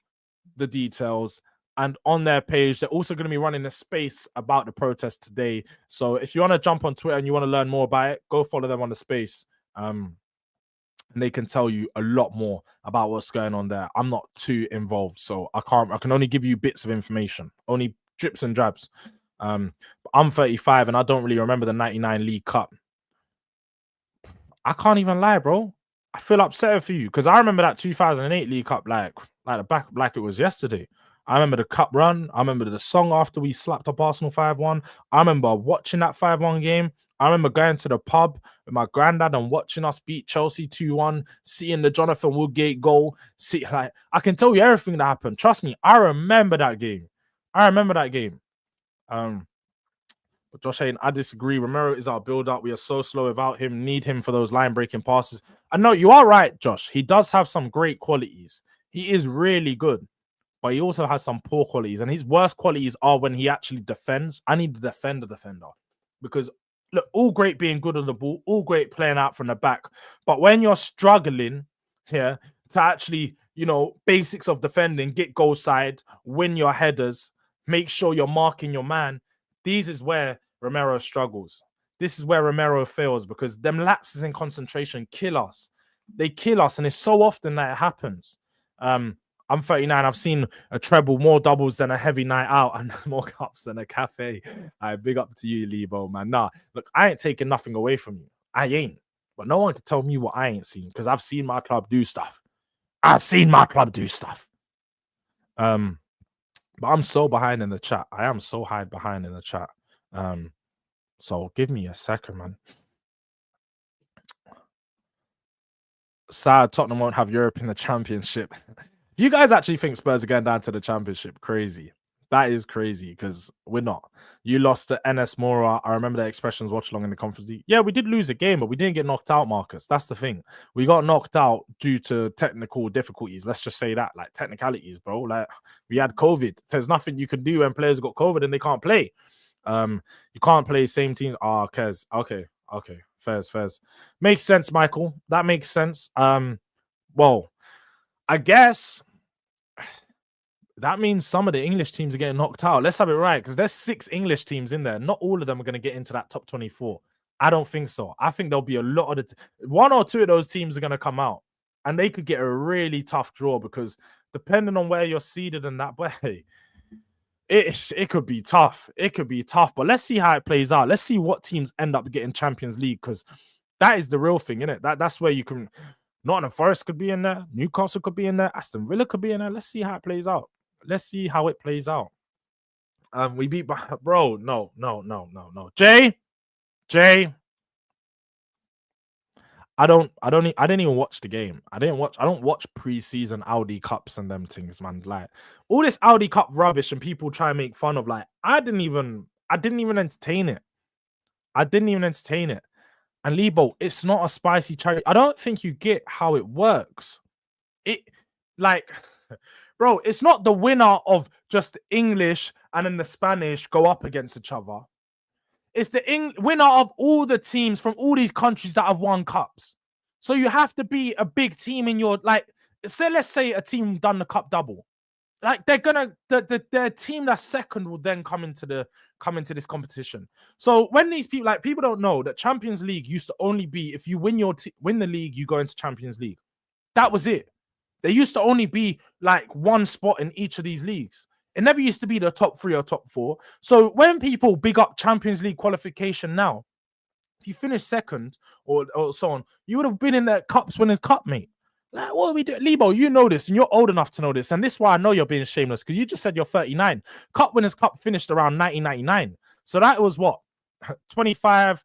A: the details. And on their page, they're also going to be running a space about the protest today. So if you want to jump on Twitter and you want to learn more about it, go follow them on the space. And they can tell you a lot more about what's going on there. I'm not too involved, so I can only give you bits of information, only drips and drabs. I'm 35 and I don't really remember the 99 League Cup. I can't even lie, bro. I feel upset for you because I remember that 2008 League Cup like it was yesterday. I remember the cup run. I remember the song after we slapped up Arsenal 5-1. I remember watching that 5-1 game. I remember going to the pub with my granddad and watching us beat Chelsea 2-1, seeing the Jonathan Woodgate goal. I can tell you everything that happened. Trust me, I remember that game. But Josh saying, I disagree. Romero is our build-up. We are so slow without him. Need him for those line-breaking passes. And no, you are right, Josh. He does have some great qualities. He is really good. But he also has some poor qualities. And his worst qualities are when he actually defends. I need to defend the defender. Because, look, all great being good on the ball, all great playing out from the back. But when you're struggling here to actually, you know, basics of defending, get goal side, win your headers, make sure you're marking your man, this is where Romero struggles. This is where Romero fails because them lapses in concentration kill us. They kill us, and it's so often that it happens. I'm 39. I've seen a treble, more doubles than a heavy night out, and more cups than a cafe. I big up to you, Lebo, man. Nah, look, I ain't taking nothing away from you. I ain't. But no one can tell me what I ain't seen because I've seen my club do stuff. But I'm so behind in the chat. I am so high behind in the chat. So give me a second, man. Sad Tottenham won't have Europe in the Championship. You guys actually think Spurs are going down to the Championship? Crazy. That is crazy because we're not. You lost to NS Mora. I remember the expressions watch along in the Conference League. Yeah, we did lose a game, but we didn't get knocked out, Marcus. That's the thing. We got knocked out due to technical difficulties. Let's just say that, like technicalities, bro. Like we had COVID. There's nothing you can do when players got COVID and they can't play. You can't play same team. Oh, Kez. Okay. Fairs. Makes sense, Michael. That makes sense. Well, I guess that means some of the English teams are getting knocked out. Let's have it right, because there's 6 English teams in there. Not all of them are going to get into that top 24. I don't think so. I think there'll be a lot of one or two of those teams are going to come out, and they could get a really tough draw because depending on where you're seeded and that, but hey, it could be tough. It could be tough, but let's see how it plays out. Let's see what teams end up getting Champions League, because that is the real thing, isn't it? That's where you can. Nottingham Forest could be in there. Newcastle could be in there. Aston Villa could be in there. Let's see how it plays out. We beat, bro. No. Jay. I didn't even watch the game. I don't watch pre-season Audi Cups and them things, man. Like all this Audi Cup rubbish and people try and make fun of. Like I didn't even entertain it. And Lebo, it's not a spicy cherry. I don't think you get how it works. Bro, it's not the winner of just English and then the Spanish go up against each other. It's the winner of all the teams from all these countries that have won cups. So you have to be a big team in your, let's say a team done the cup double. like they're gonna their team that's second will then come into this competition. So when these people, like, people don't know that Champions League used to only be if you win the league, you go into Champions League. That was it. There used to only be like one spot in each of these leagues. It never used to be the top 3 or top 4. So when people big up Champions League qualification now, if you finish second or so on, you would have been in the Cups Winners' Cup, mate. Like, what are we doing? Lebo, you know this, and you're old enough to know this. And this is why I know you're being shameless, because you just said you're 39. Cup Winners' Cup finished around 1999. So that was what? 25,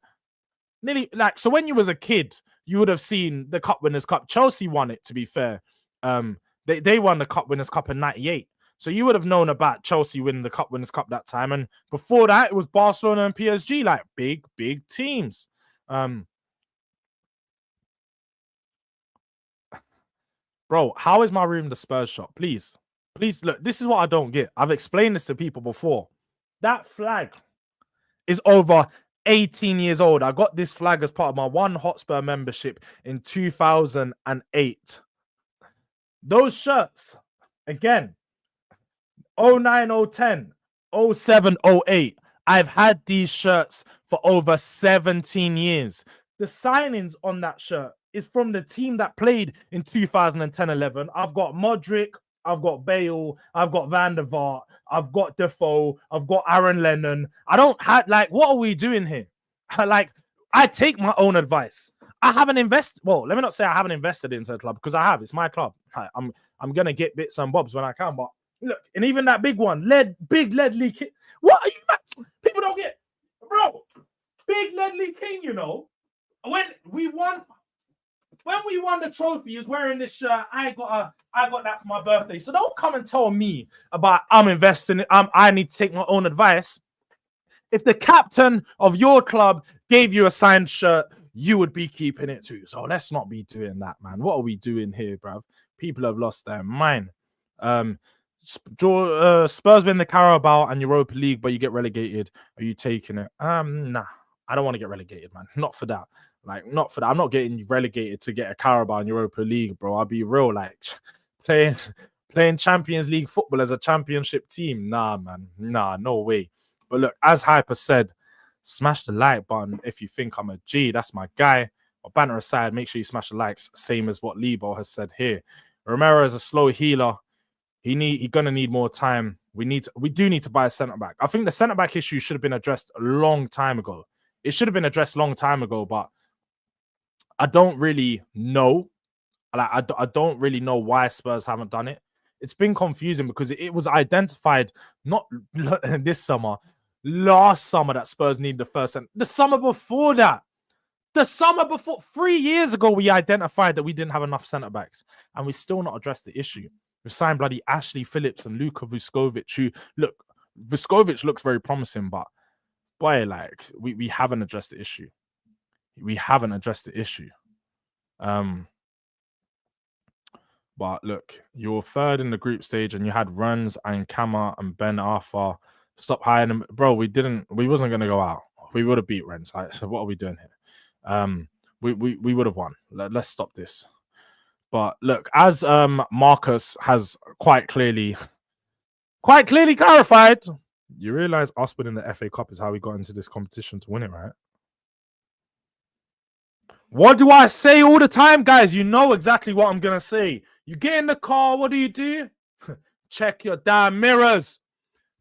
A: nearly, like, so when you was a kid, you would have seen the Cup Winners' Cup. Chelsea won it, to be fair. They won the Cup Winners' Cup in 98. So you would have known about Chelsea winning the Cup Winners' Cup that time. And before that, it was Barcelona and PSG, like big teams. Bro, how is my room the Spurs shop? Please, look, this is what I don't get. I've explained this to people before. That flag is over 18 years old. I got this flag as part of my One Hotspur membership in 2008. Those shirts, again, 09, 010, 07, 08. I've had these shirts for over 17 years. The signings on that shirt is from the team that played in 2010-11. I've got Modric, I've got Bale, I've got Van der Vaart, I've got Defoe, I've got Aaron Lennon. I don't have, like, what are we doing here? Like, I take my own advice. I haven't invested. Well, let me not say I haven't invested into the club, because I have. It's my club. I'm gonna get bits and bobs when I can. But look, and even that big one, big Ledley King. What are you? People don't get, bro. Big Ledley King, you know, when we won the trophy, he was wearing this shirt. I got that for my birthday. So don't come and tell me about I'm investing. I need to take my own advice. If the captain of your club gave you a signed shirt, you would be keeping it too. So let's not be doing that, man. What are we doing here, bruv? People have lost their mind. Spurs win the Carabao and Europa League, but you get relegated. Are you taking it? Nah, I don't want to get relegated, man. Not for that. Like, not for that. I'm not getting relegated to get a Carabao and Europa League, bro. I'll be real. Like, playing Champions League football as a championship team. Nah, man. Nah, no way. But look, as Hyper said, smash the like button if you think I'm a G. That's my guy. But banter aside, make sure you smash the likes, same as what Lebo has said here. Romero is a slow healer. He's gonna need more time. We do need to buy a centre back. I think the centre back issue should have been addressed a long time ago. It should have been addressed a long time ago, but I don't really know. Like, I don't really know why Spurs haven't done it. It's been confusing because it was identified not this summer, last summer, that Spurs need the first, and the summer before that. The summer before, 3 years ago, we identified that we didn't have enough centre backs, and we still not addressed the issue. We signed bloody Ashley Phillips and Luka Vuskovic, who, look, Vuskovic looks very promising, but boy, like, we haven't addressed the issue. We haven't addressed the issue. But look, you're third in the group stage, and you had Runs and Kama and Ben Arthur. Stop hiring them, bro. We wasn't gonna go out. We would have beat Rennes. Right? So what are we doing here? We would have won. Let's stop this. But look, as Marcus has quite clearly clarified, you realize us winning the FA Cup is how we got into this competition to win it, right? What do I say all the time, guys? You know exactly what I'm gonna say. You get in the car, what do? Check your damn mirrors.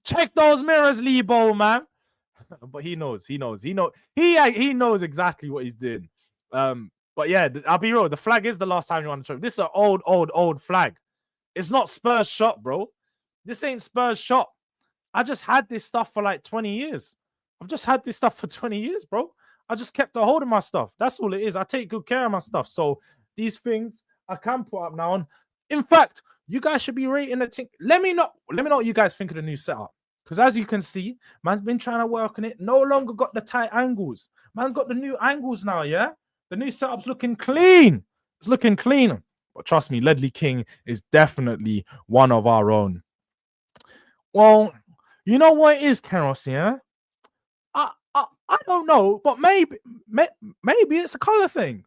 A: Check those mirrors, Lebo, man. But he knows exactly what he's doing. But yeah, I'll be real. The flag is the last time you won the trophy. This is an old flag. It's not Spurs shop, bro. This ain't Spurs shop. I just had this stuff for like 20 years. I've just had this stuff for 20 years, bro. I just kept a hold of my stuff. That's all it is. I take good care of my stuff. So these things I can put up now on. In fact, you guys should be rating the thing. Let me know what you guys think of the new setup. Because as you can see, man's been trying to work on it. No longer got the tight angles. Man's got the new angles now, yeah? The new setup's looking clean. It's looking clean. But trust me, Ledley King is definitely one of our own. Well, you know what it is, Keros, yeah? I don't know, but maybe it's a color thing.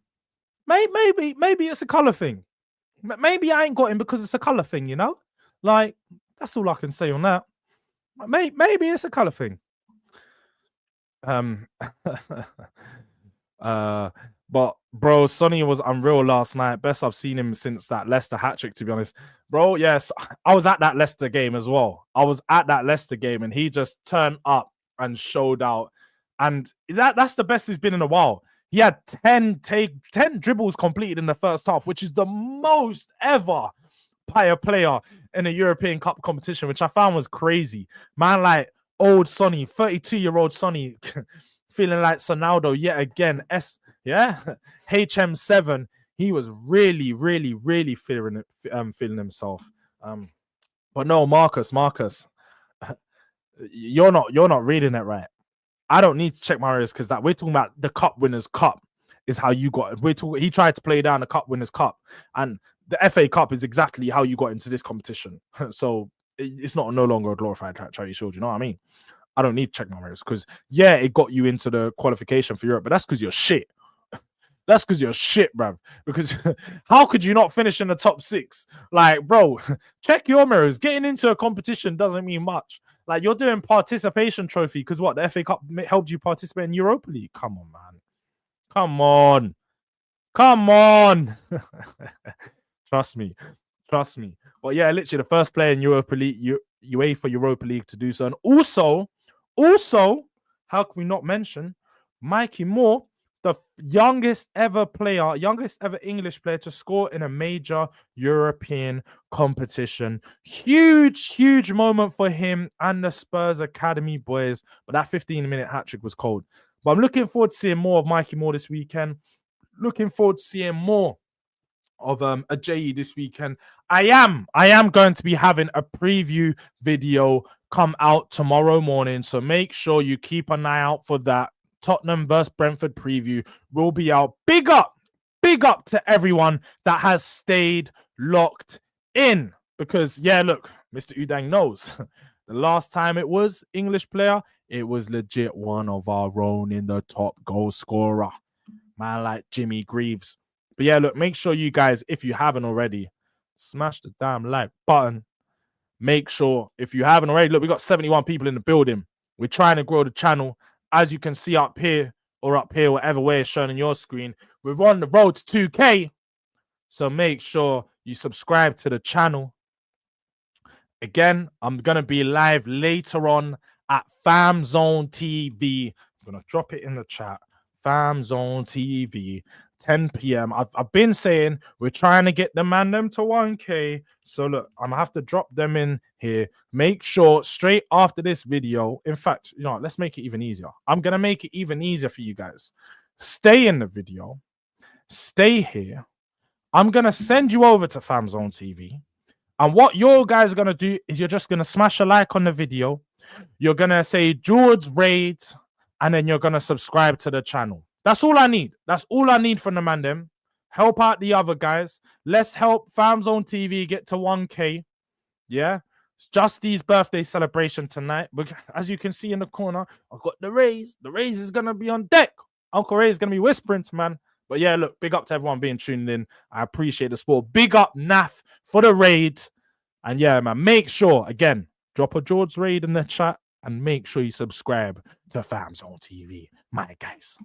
A: Maybe it's a color thing. Maybe I ain't got him because it's a color thing, you know? Like, That's all I can say on that. Maybe it's a color thing. But bro, Sonny was unreal last night. Best I've seen him since that Leicester hat-trick, to be honest. Bro, yes, I was at that Leicester game as well. And he just turned up and showed out. And that's the best he's been in a while. He had 10 dribbles completed in the first half, which is the most ever by a player in a European Cup competition, which I found was crazy. Man, like old Sonny, 32-year-old Sonny, feeling like Sonaldo yet again. HM7. He was really, really, really feeling himself. But no, Marcus, you're not reading it right. I don't need to check my ears because that we're talking about the Cup Winners' Cup is how you got it. He tried to play down the Cup Winners' Cup, and the FA Cup is exactly how you got into this competition. So it's no longer a glorified charity shield. You know what I mean? I don't need to check my ears because it got you into the qualification for Europe, but that's because you're shit. That's because you're shit, bruv. Because how could you not finish in the top 6? Like, bro, check your mirrors. Getting into a competition doesn't mean much. Like, you're doing participation trophy because what? The FA Cup helped you participate in Europa League? Come on, man. Come on. Trust me. But yeah, literally the first player in Europa League, UEFA Europa League to do so. And also, how can we not mention Mikey Moore, the youngest ever English player to score in a major European competition. Huge moment for him and the Spurs Academy boys. But that 15-minute hat-trick was cold. But I'm looking forward to seeing more of Mikey Moore this weekend. Looking forward to seeing more of Ajayi this weekend. I am going to be having a preview video come out tomorrow morning. So make sure you keep an eye out for that. Tottenham versus Brentford preview will be out. Big up to everyone that has stayed locked in. Because, look, Mr. Udang knows. The last time it was English player, it was legit one of our own in the top goal scorer. Man like Jimmy Greaves. But look, make sure you guys, if you haven't already, smash the damn like button. Make sure, if you haven't already, look, we got 71 people in the building. We're trying to grow the channel. As you can see up here, whatever way it's shown on your screen, we're on the road to 2K. So make sure you subscribe to the channel. Again, I'm going to be live later on at FamZone TV. I'm going to drop it in the chat. FamZone TV, 10 p.m. I've been saying we're trying to get the man them to 1K. So look, I'm going to have to drop them in here. Make sure straight after this video, in fact, let's make it even easier. I'm going to make it even easier for you guys. Stay in the video. Stay here. I'm going to send you over to FamZone TV. And what you guys are going to do is you're just going to smash a like on the video. You're going to say Jords Raid, and then you're going to subscribe to the channel. That's all I need. That's all I need from the man them. Help out the other guys. Let's help FamZone TV get to 1K. Yeah. It's Justy's birthday celebration tonight. But as you can see in the corner, I've got the Rays. The Rays is going to be on deck. Uncle Ray is going to be whispering to man. But look, big up to everyone being tuned in. I appreciate the support. Big up, Naf, for the raid. And man, make sure, again, drop a Jords raid in the chat and make sure you subscribe to FamZone TV. My guys.